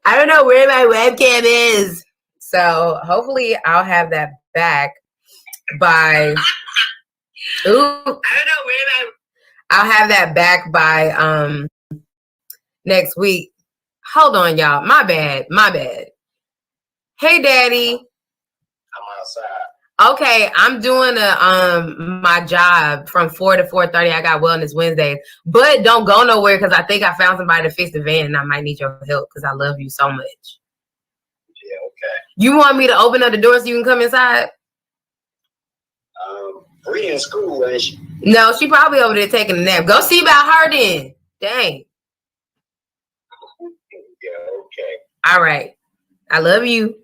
I don't know where my webcam is. So hopefully I'll have that back by I'll have that back by next week. Hold on, y'all. My bad. Hey, Daddy. I'm outside. Okay, I'm doing my job from 4 to 4:30. I got Wellness Wednesdays, but don't go nowhere because I think I found somebody to fix the van, and I might need your help because I love you so much. Yeah, okay. You want me to open up the door so you can come inside? Bree in school, ain't she? No, she probably over there taking a nap. Go see about her then. Dang. Yeah, okay. All right. I love you.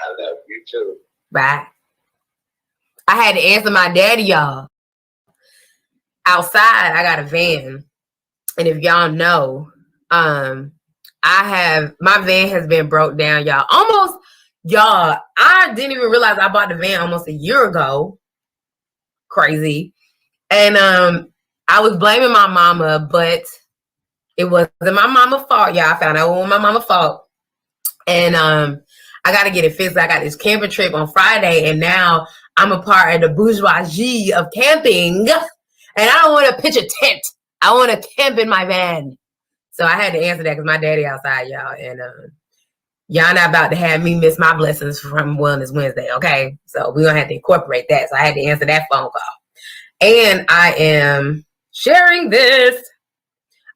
I love you too. Bye. I had to answer my daddy, y'all. Outside, I got a van. And if y'all know, my van has been broke down, y'all. I didn't even realize I bought the van almost a year ago. Crazy. And I was blaming my mama, but it wasn't my mama's fault, y'all. I found out it wasn't my mama's fault. And I got to get it fixed. I got this camping trip on Friday, and now I'm a part of the bourgeoisie of camping. And I don't want to pitch a tent. I want to camp in my van. So I had to answer that because my daddy outside, y'all. And y'all not about to have me miss my blessings from Wellness Wednesday, okay? So we're going to have to incorporate that. So I had to answer that phone call. And I am sharing this.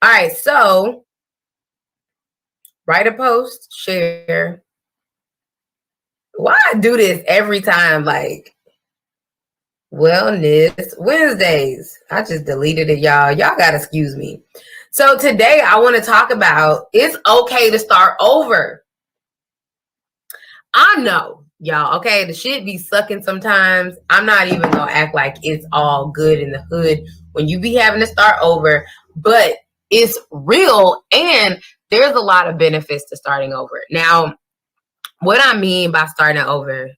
All right, so write a post, share. Why I do this every time? Like, Wellness Wednesdays. I just deleted it, y'all. Y'all got to excuse me. So today I want to talk about it's okay to start over. I know, y'all, okay, the shit be sucking sometimes. I'm not even going to act like it's all good in the hood when you be having to start over, but it's real and there's a lot of benefits to starting over. Now, what I mean by starting over,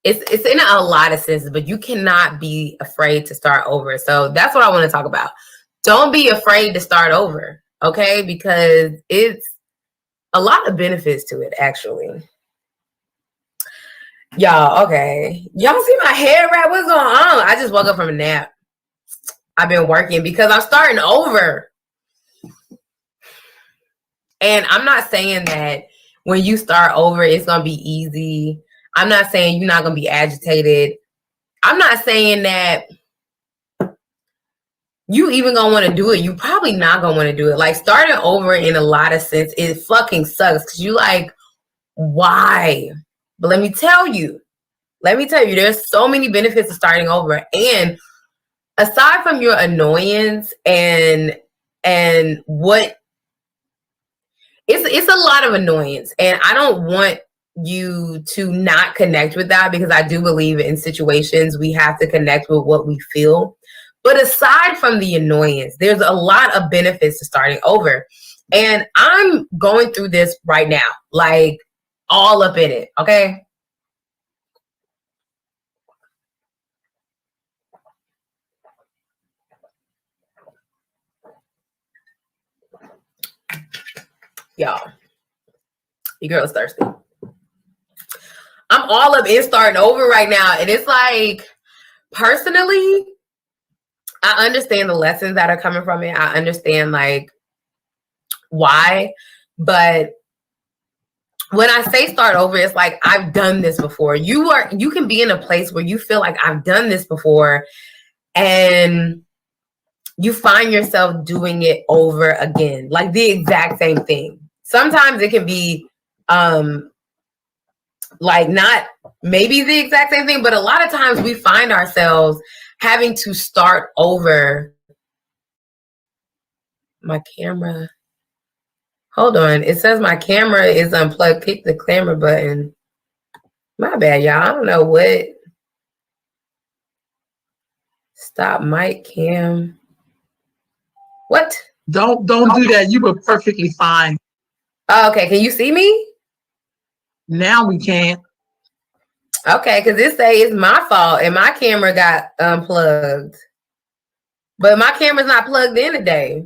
it's in a lot of senses, but you cannot be afraid to start over. So that's what I want to talk about. Don't be afraid to start over, okay? Because it's a lot of benefits to it, actually. Y'all, okay. Y'all see my hair wrap? What's going on? I just woke up from a nap. I've been working because I'm starting over. And I'm not saying that when you start over, it's going to be easy. I'm not saying you're not going to be agitated. I'm not saying that you even going to want to do it. You probably not going to want to do it. Like starting over in a lot of sense, it fucking sucks because you like, why? But let me tell you, there's so many benefits of starting over. And aside from your annoyance and what, it's a lot of annoyance. And I don't want you to not connect with that because I do believe in situations we have to connect with what we feel. But aside from the annoyance, there's a lot of benefits to starting over. And I'm going through this right now, like all up in it, okay? Y'all, your girl's thirsty. I'm all up in starting over right now. And it's like, personally, I understand the lessons that are coming from it. I understand like why, but when I say start over, it's like I've done this before. You can be in a place where you feel like I've done this before and you find yourself doing it over again, like the exact same thing. Sometimes it can be like not maybe the exact same thing, but a lot of times we find ourselves having to start over. My camera. Hold on. It says my camera is unplugged. Click the camera button. My bad, y'all. I don't know what. Stop mic cam. What? Don't do that. You were perfectly fine. Oh, okay. Can you see me? Now we can. Okay, because it say it's my fault and my camera got unplugged. But my camera's not plugged in today.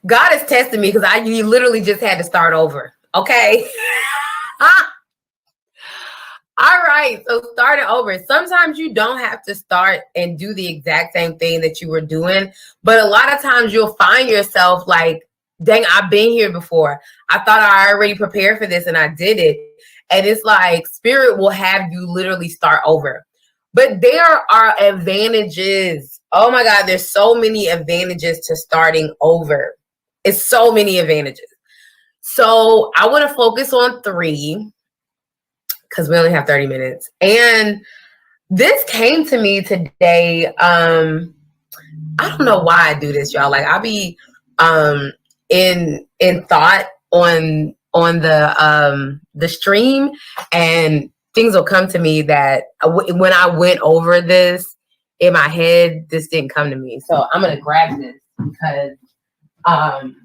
God is testing me because you literally just had to start over. Okay. All right. So starting over. Sometimes you don't have to start and do the exact same thing that you were doing. But a lot of times you'll find yourself like, dang, I've been here before. I thought I already prepared for this and I did it. And it's like spirit will have you literally start over. But there are advantages. Oh my God, there's so many advantages to starting over. It's so many advantages. So I want to focus on 3 because we only have 30 minutes. And this came to me today. I don't know why I do this, y'all. Like I'll be in thought on the stream, and things will come to me that when I went over this in my head, this didn't come to me. So I'm gonna grab this because I'm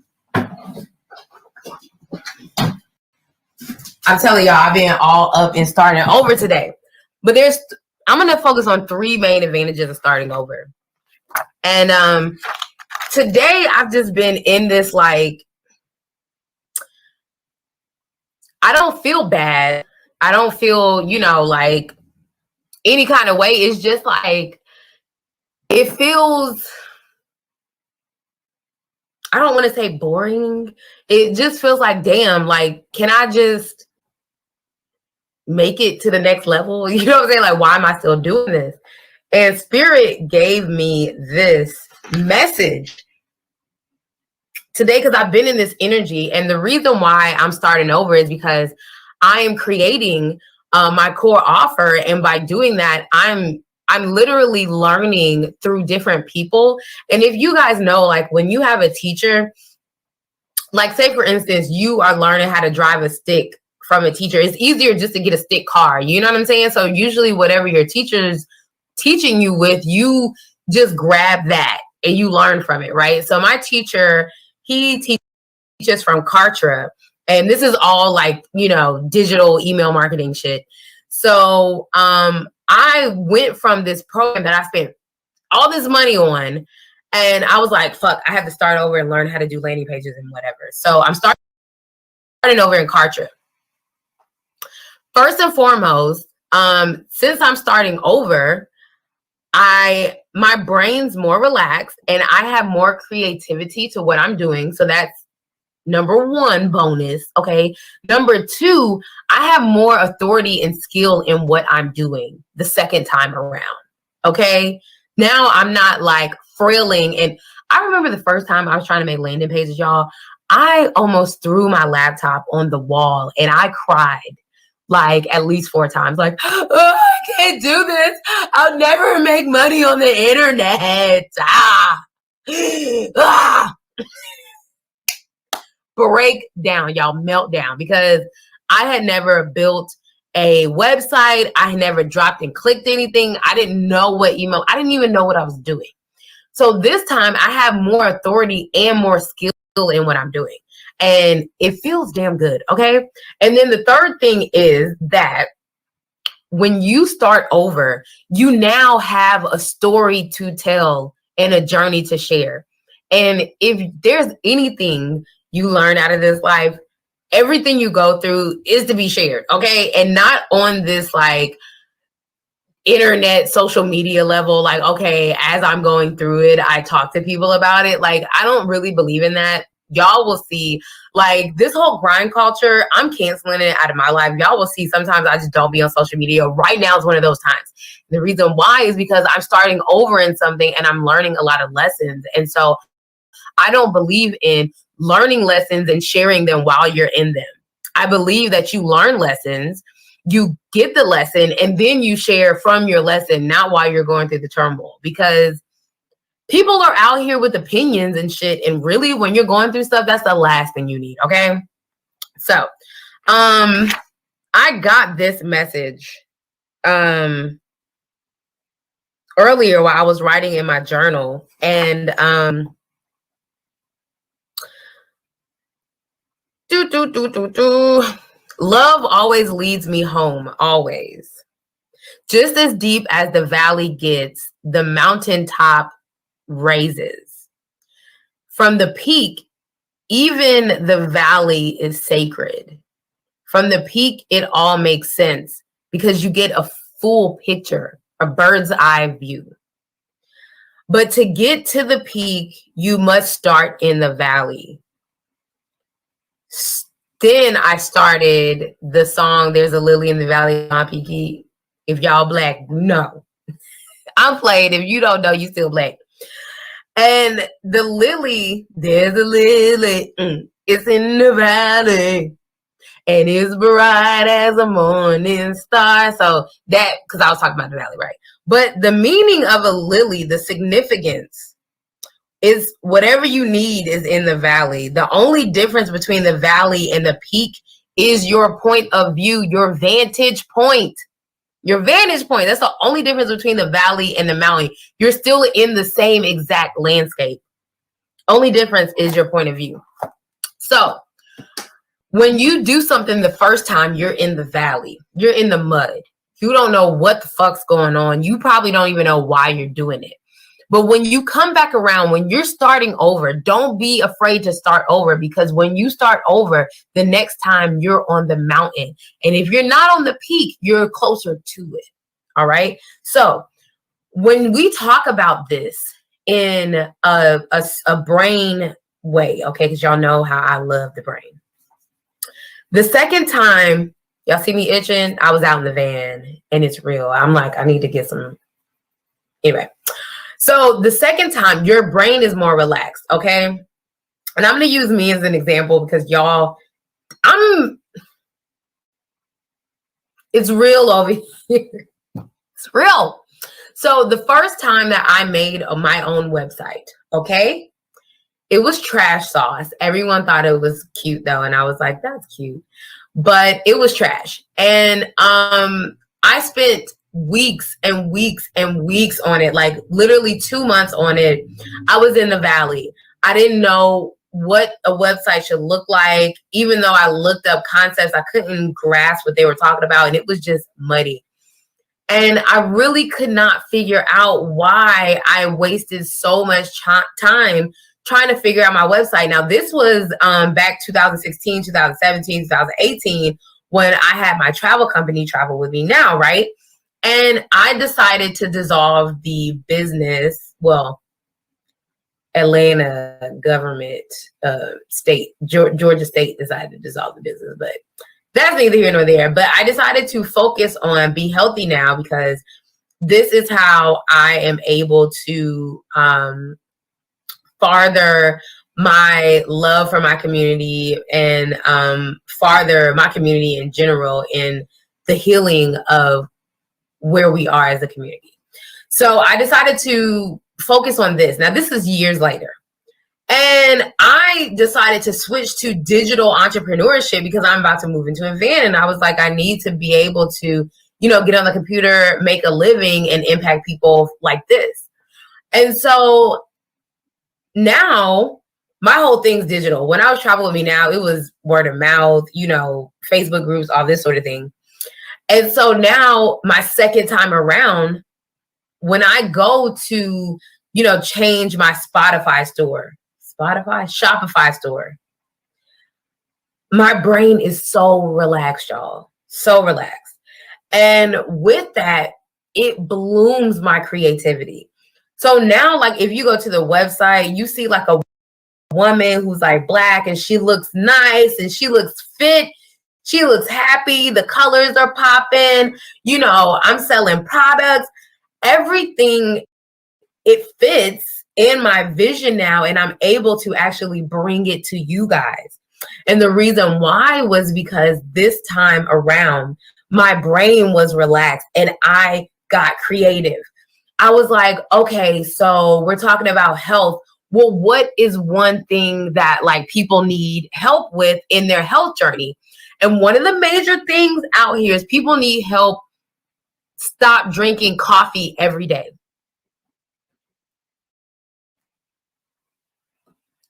telling y'all, I've been all up and starting over today. But I'm gonna focus on 3 main advantages of starting over. And today I've just been in this like, I don't feel bad. I don't feel, like any kind of way. It's just like, it feels, I don't want to say boring. It just feels like, damn, like, can I just make it to the next level? You know what I'm saying? Like, why am I still doing this? And Spirit gave me this message today because I've been in this energy. And the reason why I'm starting over is because I am creating my core offer. And by doing that, I'm literally learning through different people. And if you guys know, like when you have a teacher, like say for instance, you are learning how to drive a stick from a teacher, it's easier just to get a stick car. You know what I'm saying? So usually whatever your teacher's teaching you with, you just grab that and you learn from it, right? So my teacher, he teaches from Kartra, and this is all like, digital email marketing shit. So I went from this program that I spent all this money on, and I was like, fuck, I have to start over and learn how to do landing pages and whatever. So I'm starting over in Kartra. First and foremost, since I'm starting over, my brain's more relaxed and I have more creativity to what I'm doing. So that's number 1 bonus. Okay. Number 2, I have more authority and skill in what I'm doing the second time around. Okay. Now I'm not like frailing. And I remember the first time I was trying to make landing pages, y'all, I almost threw my laptop on the wall and I cried like at least 4 times. Like, oh, I can't do this. I'll never make money on the internet. Breakdown, y'all, meltdown, because I had never built a website. I had never dropped and clicked anything. I didn't know what email, I didn't even know what I was doing. So this time I have more authority and more skill in what I'm doing. And it feels damn good. Okay. And then the third thing is that when you start over, you now have a story to tell and a journey to share. And if there's anything you learn out of this life, everything you go through is to be shared. Okay. And not on this like internet, social media level, like, okay, as I'm going through it, I talk to people about it. Like, I don't really believe in that. Y'all will see, like, this whole grind culture, I'm canceling it out of my life. Y'all will see sometimes I just don't be on social media. Right now is one of those times. The reason why is because I'm starting over in something and I'm learning a lot of lessons. And so I don't believe in learning lessons and sharing them while you're in them. I believe that you learn lessons you get the lesson and then you share from your lesson, not while you're going through the turmoil, because people are out here with opinions and shit. And really, when you're going through stuff, that's the last thing you need. Okay. So, I got this message, earlier while I was writing in my journal, and, love always leads me home, always. Just as deep as the valley gets, the mountaintop raises. From the peak, even the valley is sacred. From the peak, it all makes sense because you get a full picture, a bird's eye view. But to get to the peak, you must start in the valley. Then I started the song, There's a Lily in the Valley on Peaky. If y'all black, no. I'm playing. If you don't know, you still black. And the lily, there's a lily, it's in the valley, and it's bright as a morning star. So that, because I was talking about the valley, right? But the meaning of a lily, the significance is whatever you need is in the valley. The only difference between the valley and the peak is your point of view, your vantage point. Your vantage point. That's the only difference between the valley and the mountain. You're still in the same exact landscape. Only difference is your point of view. So when you do something the first time, you're in the valley. You're in the mud. You don't know what the fuck's going on. You probably don't even know why you're doing it. But when you come back around, when you're starting over, don't be afraid to start over, because when you start over, the next time you're on the mountain. And if you're not on the peak, you're closer to it. All right. So when we talk about this in a brain way, okay, because y'all know how I love the brain. The second time, y'all see me itching, I was out in the van and it's real. I'm like, I need to get some. Anyway. So the second time, your brain is more relaxed, okay? And I'm going to use me as an example because y'all, it's real over here. It's real. So the first time that I made my own website, okay? It was trash sauce. Everyone thought it was cute though. And I was like, that's cute. But it was trash. And I spent weeks and weeks and weeks on it, like literally 2 months on it. I was in the valley. I didn't know what a website should look like. Even though I looked up concepts, I couldn't grasp what they were talking about, and it was just muddy. And I really could not figure out why I wasted so much time trying to figure out my website. Now, this was back 2016, 2017, 2018, when I had my travel company Travel With Me Now, right? And I decided to dissolve the business, well, Atlanta government, state, Georgia state decided to dissolve the business, but that's neither here nor there. But I decided to focus on Be Healthy Now, because this is how I am able to farther my love for my community and farther my community in general in the healing of where we are as a community. So I decided to focus on this. Now, this is years later. And I decided to switch to digital entrepreneurship because I'm about to move into a van. And I was like, I need to be able to, you know, get on the computer, make a living, and impact people like this. And so now my whole thing's digital. When I was Travel With Me Now, it was word of mouth, you know, Facebook groups, all this sort of thing. And so now my second time around, when I go to, you know, change my Shopify store, my brain is so relaxed, y'all, so relaxed. And with that, it blooms my creativity. So now, like, if you go to the website, you see like a woman who's like Black and she looks nice and she looks fit. She looks happy. The colors are popping. You know, I'm selling products. Everything, it fits in my vision now, and I'm able to actually bring it to you guys. And the reason why was because this time around, my brain was relaxed and I got creative. I was like, okay, so we're talking about health. Well, what is one thing that like people need help with in their health journey? And one of the major things out here is people need help stop drinking coffee every day.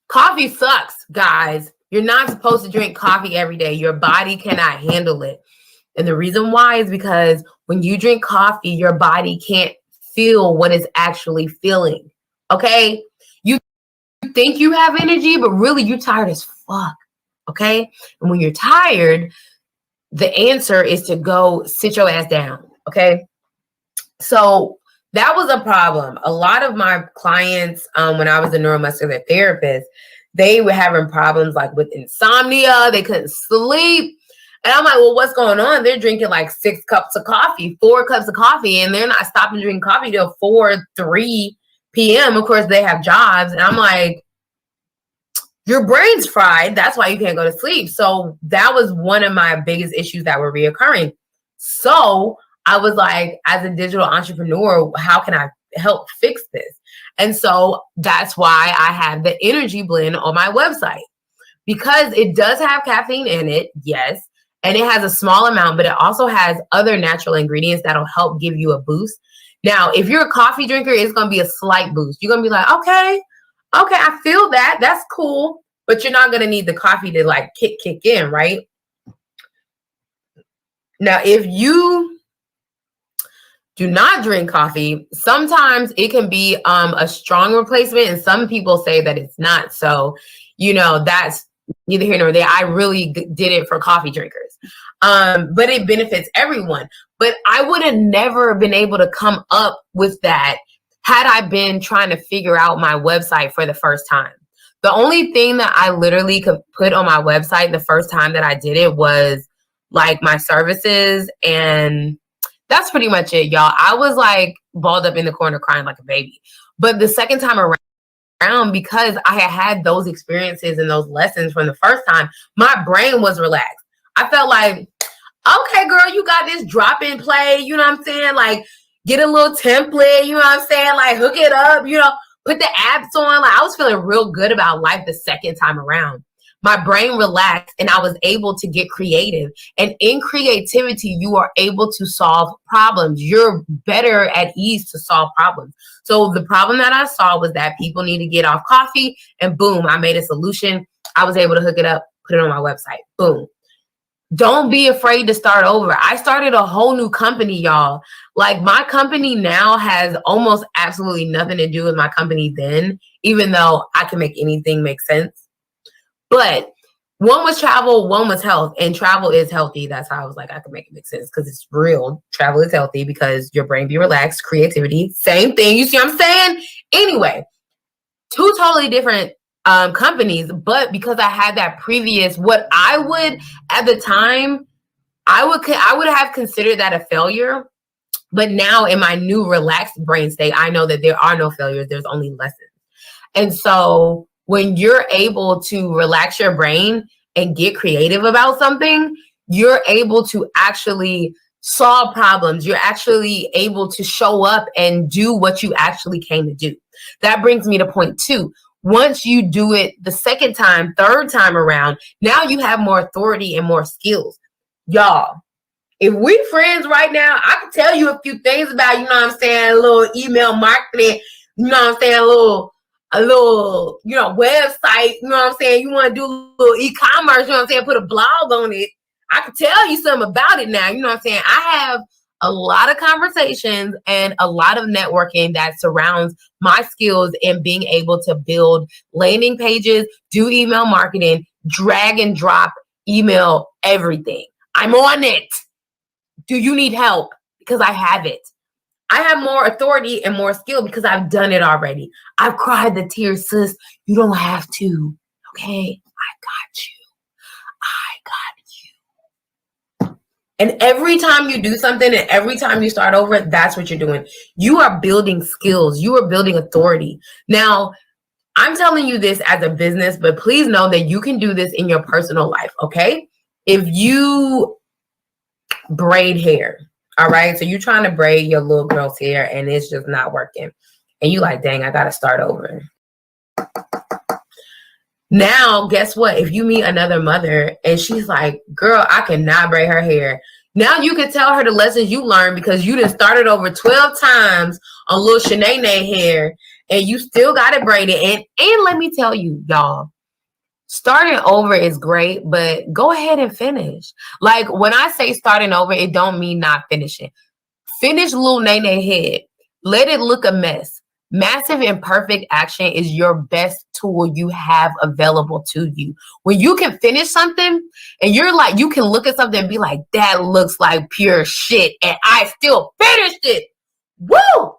Coffee sucks, guys. You're not supposed to drink coffee every day. Your body cannot handle it. And the reason why is because when you drink coffee, your body can't feel what it's actually feeling. Okay? You think you have energy, but really you're tired as fuck. Okay? And when you're tired, the answer is to go sit your ass down. Okay? So that was a problem. A lot of my clients, when I was a neuromuscular therapist, they were having problems like with insomnia. They couldn't sleep. And I'm like, well, what's going on? They're drinking like 6 cups of coffee, 4 cups of coffee, and they're not stopping drinking coffee till 3 p.m. Of course, they have jobs. And I'm like, your brain's fried. That's why you can't go to sleep. So that was one of my biggest issues that were reoccurring. So I was like, as a digital entrepreneur, how can I help fix this? And so that's why I have the energy blend on my website, because it does have caffeine in it. Yes. And it has a small amount, but it also has other natural ingredients that'll help give you a boost. Now, if you're a coffee drinker, it's going to be a slight boost. You're going to be like, okay, I feel that. That's cool. But you're not going to need the coffee to like kick in, right? Now, if you do not drink coffee, sometimes it can be a strong replacement. And some people say that it's not. So, that's neither here nor there. I really did it for coffee drinkers. But it benefits everyone. But I would have never been able to come up with that had I been trying to figure out my website for the first time. The only thing that I literally could put on my website the first time that I did it was like my services, and that's pretty much it, y'all. I was like balled up in the corner crying like a baby. But the second time around, because I had those experiences and those lessons from the first time, my brain was relaxed. I felt like, okay, girl, you got this drop in play, you know what I'm saying? Like, get a little template, you know what I'm saying? Like, hook it up, put the apps on. Like, I was feeling real good about life the second time around. My brain relaxed and I was able to get creative. And in creativity, you are able to solve problems. You're better at ease to solve problems. So the problem that I saw was that people need to get off coffee, and boom, I made a solution. I was able to hook it up, put it on my website. Boom. Don't be afraid to start over. I started a whole new company, y'all. Like, my company now has almost absolutely nothing to do with my company then, even though I can make anything make sense. But one was travel, one was health, and travel is healthy. That's how I was like, I can make it make sense because it's real. Travel is healthy because your brain be relaxed. Creativity, same thing. You see what I'm saying? Anyway, 2 totally different companies, but because I had that previous, what I would at the time, I would have considered that a failure. But now in my new relaxed brain state, I know that there are no failures. There's only lessons. And so when you're able to relax your brain and get creative about something, you're able to actually solve problems. You're actually able to show up and do what you actually came to do. That brings me to point 2. Once you do it the second time, third time around, now you have more authority and more skills. Y'all, if we friends right now, I can tell you a few things about, you know what I'm saying, a little email marketing, you know what I'm saying, a little website, you know what I'm saying? You want to do a little e-commerce, you know what I'm saying? Put a blog on it. I can tell you something about it now, you know what I'm saying? I have a lot of conversations and a lot of networking that surrounds my skills in being able to build landing pages, do email marketing, drag and drop email, everything. I'm on it. Do you need help? Because I have it. I have more authority and more skill because I've done it already. I've cried the tears, sis. You don't have to. Okay? I got you. And every time you do something and every time you start over, that's what you're doing. You are building skills. You are building authority. Now, I'm telling you this as a business, but please know that you can do this in your personal life, okay? If you braid hair. All right. So you're trying to braid your little girl's hair and it's just not working. And you like, dang, I got to start over. Now, guess what? If you meet another mother and she's like, girl, I cannot braid her hair. Now you can tell her the lessons you learned because you done started over 12 times on little Shanae hair and you still got it braided. And let me tell you, y'all, starting over is great, but go ahead and finish. Like when I say starting over, it don't mean not finishing. Finish little Nene head. Let it look a mess. Massive imperfect action is your best tool you have available to you. When you can finish something and you're like, you can look at something and be like, that looks like pure shit and I still finished it. Woo!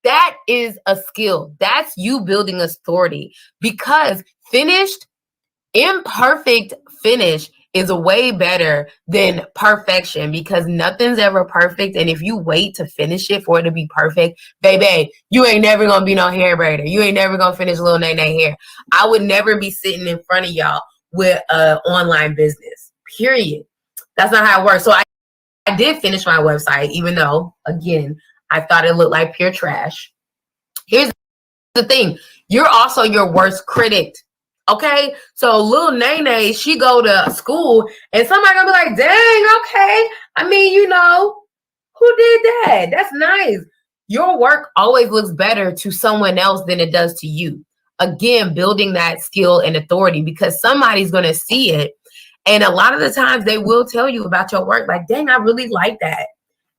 That is a skill. That's you building authority because finished, imperfect finish is way better than perfection because nothing's ever perfect. And if you wait to finish it for it to be perfect, baby, you ain't never going to be no hair braider. You ain't never going to finish little Nene hair. I would never be sitting in front of y'all with an online business, period. That's not how it works. So I did finish my website, even though, again, I thought it looked like pure trash. Here's the thing. You're also your worst critic. Okay, so little Nene, she go to school and somebody gonna be like, dang, okay. I mean, you know, who did that? That's nice. Your work always looks better to someone else than it does to you. Again, building that skill and authority because somebody's gonna see it. And a lot of the times they will tell you about your work, like, dang, I really like that.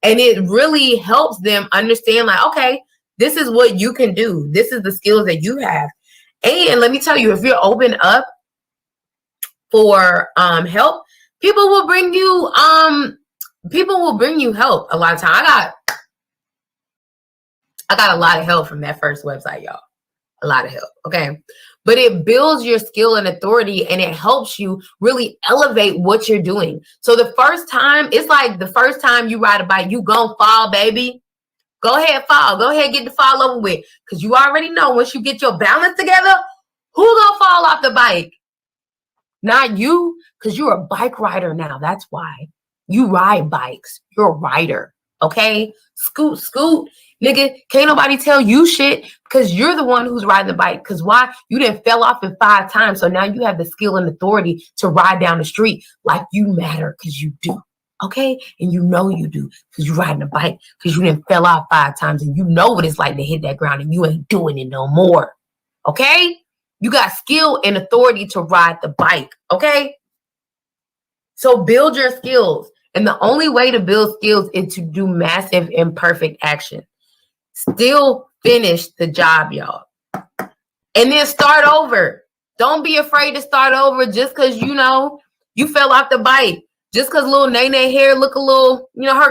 And it really helps them understand, like, okay, this is what you can do. This is the skills that you have. And let me tell you, if you're open up for help, people will bring you help a lot of time. I got a lot of help from that first website, y'all. A lot of help. Okay. But it builds your skill and authority and it helps you really elevate what you're doing. So the first time, it's like the first time you ride a bike, you gonna fall, baby. Go ahead, fall. Go ahead, get the fall over with. Because you already know once you get your balance together, who gonna fall off the bike? Not you, because you're a bike rider now. That's why. You ride bikes. You're a rider. Okay? Scoot. Nigga, can't nobody tell you shit because you're the one who's riding the bike. Because why? You didn't fell off in 5 times. So now you have the skill and authority to ride down the street like you matter because you do. Okay? And you know you do because you're riding a bike because you didn't fell off 5 times and you know what it's like to hit that ground and you ain't doing it no more. Okay? You got skill and authority to ride the bike. Okay? So build your skills. And the only way to build skills is to do massive imperfect action. Still finish the job, y'all. And then start over. Don't be afraid to start over just because, you know, you fell off the bike. Just because little Nene hair look a little, you know,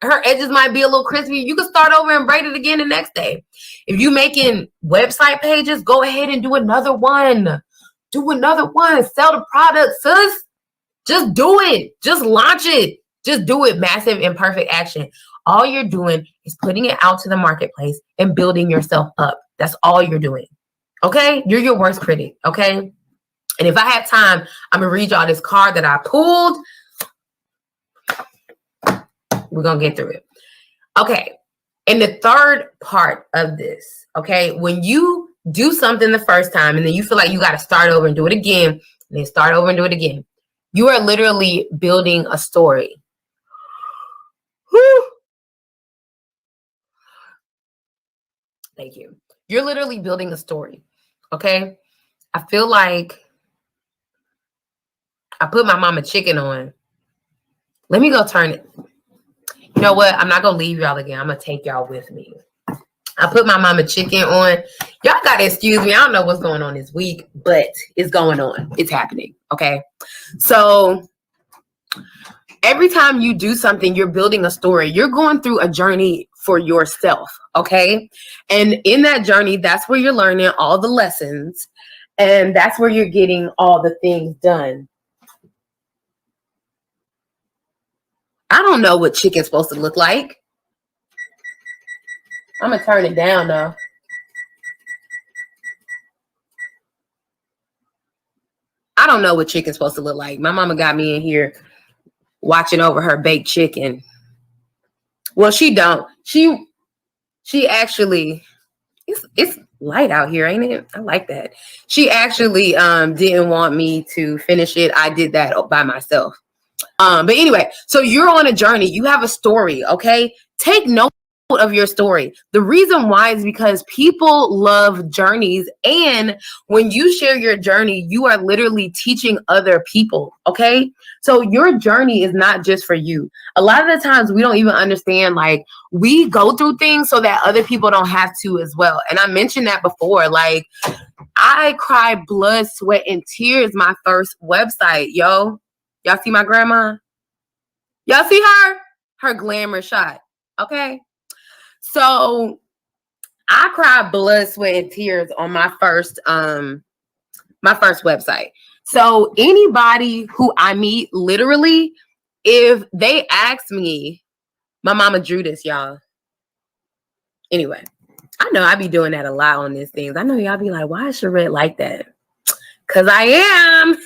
her edges might be a little crispy. You can start over and braid it again the next day. If you making website pages, go ahead and do another one. Do another one. Sell the product, sis. Just do it. Just launch it. Just do it. Massive imperfect action. All you're doing is putting it out to the marketplace and building yourself up. That's all you're doing. Okay? You're your worst critic. Okay? And if I have time, I'm going to read y'all this card that I pulled. We're going to get through it. Okay. And the third part of this, okay, when you do something the first time and then you feel like you got to start over and do it again, and then start over and do it again, you are literally building a story. Whew. Thank you. You're literally building a story. Okay. I feel like I put my mama chicken on. Let me go turn it. You know what? I'm not going to leave y'all again. I'm going to take y'all with me. I put my mama chicken on. Y'all got to excuse me. I don't know what's going on this week, but it's going on. It's happening. Okay. So every time you do something, you're building a story. You're going through a journey for yourself. Okay. And in that journey, that's where you're learning all the lessons. And that's where you're getting all the things done. I don't know what chicken's supposed to look like. I'm going to turn it down though. I don't know what chicken's supposed to look like. My mama got me in here watching over her baked chicken. Well, she don't. She actually, it's light out here, ain't it? I like that. She actually didn't want me to finish it. I did that by myself. But anyway, so you're on a journey. You have a story, okay? Take note of your story. The reason why is because people love journeys, and when you share your journey, you are literally teaching other people, okay? So your journey is not just for you. A lot of the times we don't even understand, like, we go through things so that other people don't have to as well. And I mentioned that before. Like, I cried blood, sweat, and tears my first website, yo. Y'all see my grandma? Y'all see her? Her glamour shot, okay? So I cried blood, sweat, and tears on my first website. So anybody who I meet, literally, if they ask me, my mama drew this, y'all. Anyway, I know I be doing that a lot on these things. I know y'all be like, why is Cherette like that? Because I am.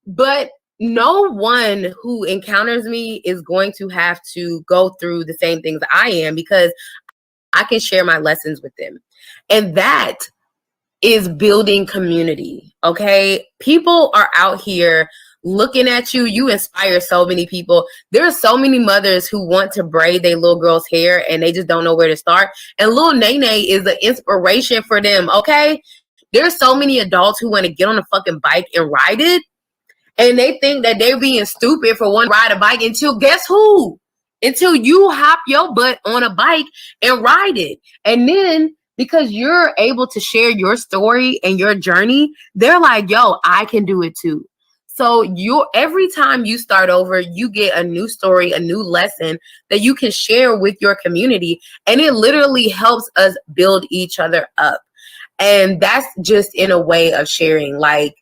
But no one who encounters me is going to have to go through the same things I am, because I can share my lessons with them. And that is building community, okay? People are out here looking at you. You inspire so many people. There are so many mothers who want to braid their little girl's hair and they just don't know where to start. And little Nene is an inspiration for them, okay? There's so many adults who want to get on a fucking bike and ride it. And they think that they're being stupid for one ride a bike until guess who? Until you hop your butt on a bike and ride it. And then because you're able to share your story and your journey, they're like, yo, I can do it too. So every time you start over, you get a new story, a new lesson that you can share with your community. And it literally helps us build each other up. And that's just in a way of sharing. Like,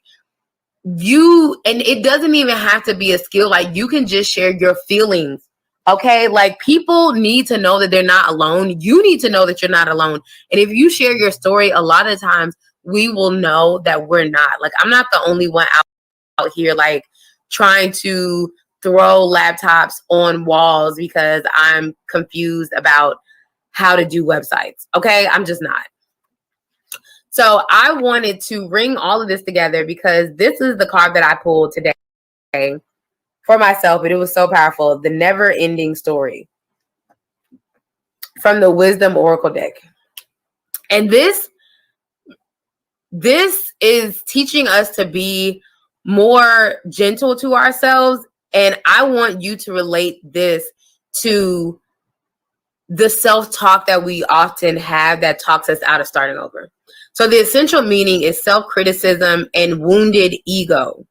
and it doesn't even have to be a skill. Like, you can just share your feelings, okay? Like, people need to know that they're not alone. You need to know that you're not alone. And if you share your story, a lot of times we will know that we're not. Like, I'm not the only one out here, like, trying to throw laptops on walls because I'm confused about how to do websites, okay? I'm just not. So I wanted to bring all of this together because this is the card that I pulled today for myself, and it was so powerful. The never-ending story from the Wisdom Oracle deck. And this is teaching us to be more gentle to ourselves. And I want you to relate this to the self-talk that we often have that talks us out of starting over. So the essential meaning is self-criticism and wounded ego,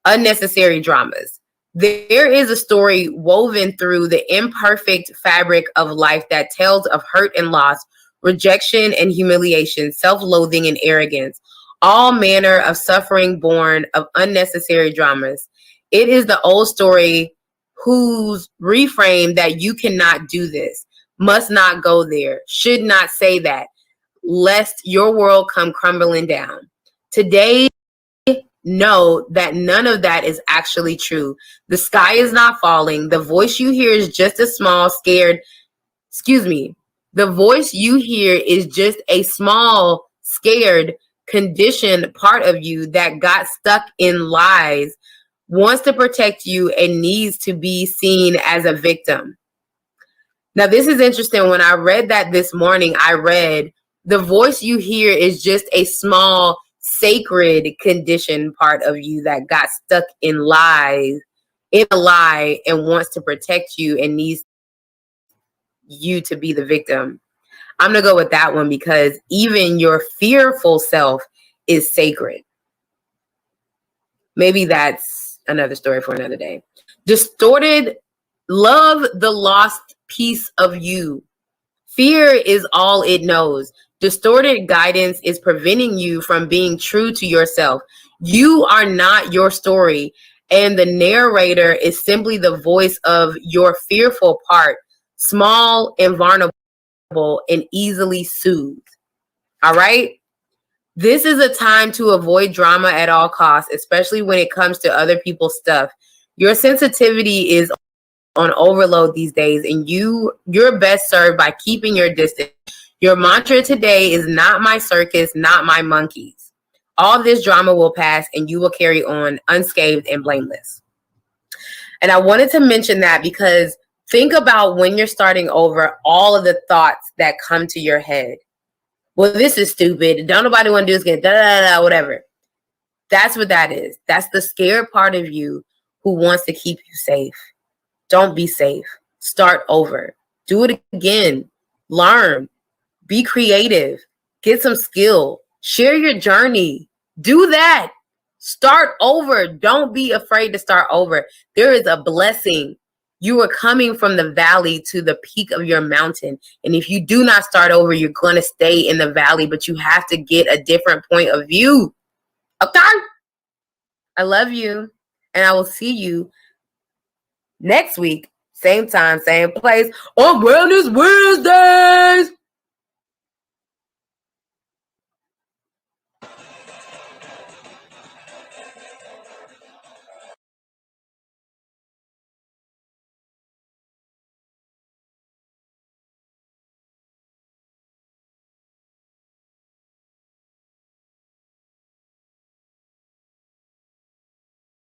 unnecessary dramas. There is a story woven through the imperfect fabric of life that tells of hurt and loss, rejection and humiliation, self-loathing and arrogance, all manner of suffering born of unnecessary dramas. It is the old story whose reframe that you cannot do this, must not go there, should not say that, lest your world come crumbling down. Today, know that none of that is actually true. The sky is not falling. The voice you hear is just a small, scared, the voice you hear is just a small, scared, conditioned part of you that got stuck in lies, wants to protect you, and needs to be seen as a victim. Now, this is interesting. When I read that this morning, I read, the voice you hear is just a small, sacred, conditioned part of you that got stuck in a lie, and wants to protect you and needs you to be the victim. I'm going to go with that one because even your fearful self is sacred. Maybe that's another story for another day. Distorted, love the lost piece of you. Fear is all it knows. Distorted guidance is preventing you from being true to yourself. You are not your story, and the narrator is simply the voice of your fearful part, small and vulnerable and easily soothed. All right? This is a time to avoid drama at all costs, especially when it comes to other people's stuff. Your sensitivity is on overload these days, and you're best served by keeping your distance. Your mantra today is not my circus, not my monkeys. All this drama will pass, and you will carry on unscathed and blameless. And I wanted to mention that because think about when you're starting over, all of the thoughts that come to your head. Well, this is stupid. Don't nobody want to do this again. Da, da, da, whatever. That's what that is. That's the scared part of you who wants to keep you safe. Don't be safe. Start over. Do it again. Learn. Be creative. Get some skill. Share your journey. Do that. Start over. Don't be afraid to start over. There is a blessing. You are coming from the valley to the peak of your mountain. And if you do not start over, you're going to stay in the valley, but you have to get a different point of view. Okay? I love you. And I will see you next week. Same time, same place on Wellness Wednesdays.